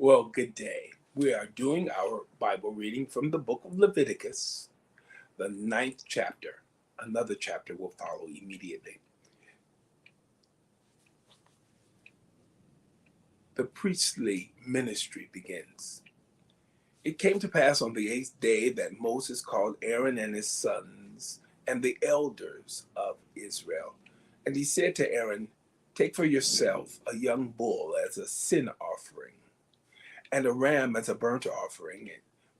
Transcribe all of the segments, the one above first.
Well, good day. We are doing our Bible reading from the book of Leviticus, the ninth chapter. Another chapter will follow immediately. The priestly ministry begins. It came to pass on the 8th day that Moses called Aaron and his sons and the elders of Israel. And he said to Aaron, "Take for yourself a young bull as a sin offering, and a ram as a burnt offering,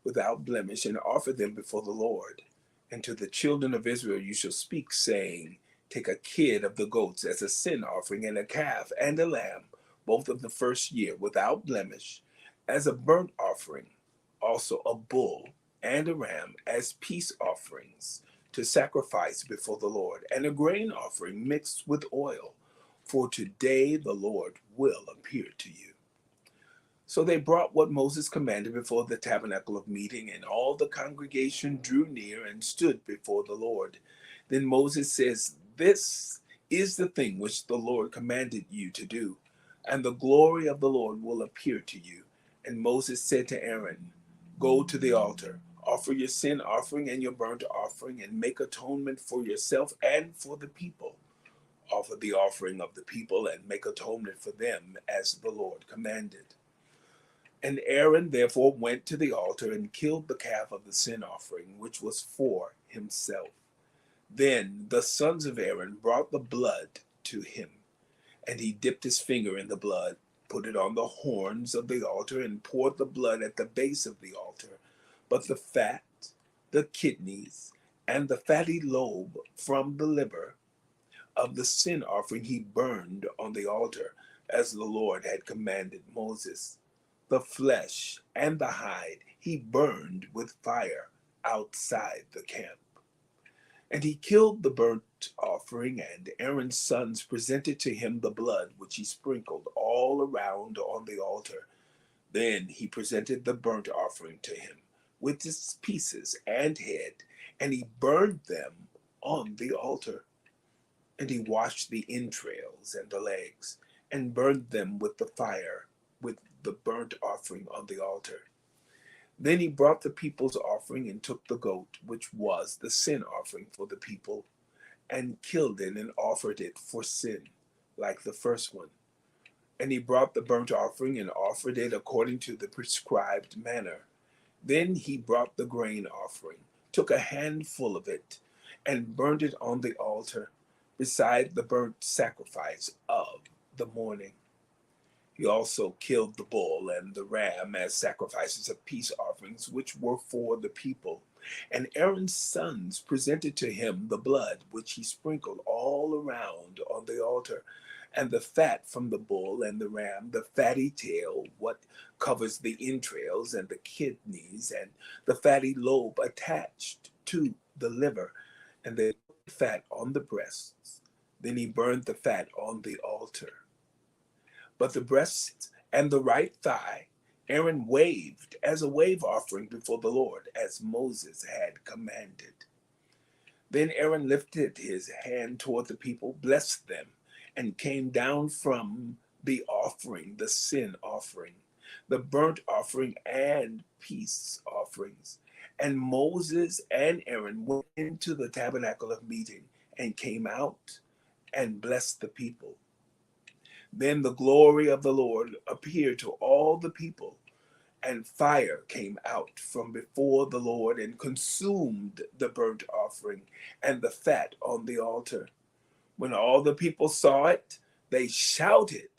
without blemish, and offer them before the Lord. And to the children of Israel you shall speak, saying, Take a kid of the goats as a sin offering, and a calf and a lamb, both of the first year, without blemish, as a burnt offering, also a bull and a ram as peace offerings to sacrifice before the Lord, and a grain offering mixed with oil. For today the Lord will appear to you." So they brought what Moses commanded before the tabernacle of meeting, and all the congregation drew near and stood before the Lord. Then Moses says, "This is the thing which the Lord commanded you to do, and the glory of the Lord will appear to you." And Moses said to Aaron, "Go to the altar, offer your sin offering and your burnt offering, and make atonement for yourself and for the people. Offer the offering of the people and make atonement for them as the Lord commanded." And Aaron therefore went to the altar and killed the calf of the sin offering, which was for himself. Then the sons of Aaron brought the blood to him, and he dipped his finger in the blood, put it on the horns of the altar, and poured the blood at the base of the altar. But the fat, the kidneys, and the fatty lobe from the liver of the sin offering he burned on the altar, as the Lord had commanded Moses. The flesh and the hide he burned with fire outside the camp. And he killed the burnt offering, and Aaron's sons presented to him the blood which he sprinkled all around on the altar. Then he presented the burnt offering to him with its pieces and head, and he burned them on the altar. And he washed the entrails and the legs, and burned them with the fire, with the burnt offering on the altar. Then he brought the people's offering and took the goat, which was the sin offering for the people, and killed it and offered it for sin, like the first one. And he brought the burnt offering and offered it according to the prescribed manner. Then he brought the grain offering, took a handful of it, and burned it on the altar, beside the burnt sacrifice of the morning. He also killed the bull and the ram as sacrifices of peace offerings, which were for the people. And Aaron's sons presented to him the blood, which he sprinkled all around on the altar, and the fat from the bull and the ram, the fatty tail, what covers the entrails and the kidneys, and the fatty lobe attached to the liver, and the fat on the breasts. Then he burned the fat on the altar. But the breast and the right thigh Aaron waved as a wave offering before the Lord, as Moses had commanded. Then Aaron lifted his hand toward the people, blessed them, and came down from the offering, the sin offering, the burnt offering, and peace offerings. And Moses and Aaron went into the tabernacle of meeting and came out and blessed the people. Then the glory of the Lord appeared to all the people, and fire came out from before the Lord and consumed the burnt offering and the fat on the altar. When all the people saw it, they shouted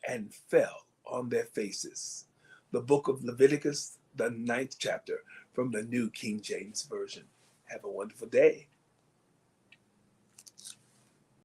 and fell on their faces. The book of Leviticus, the ninth chapter, from the New King James Version. Have a wonderful day.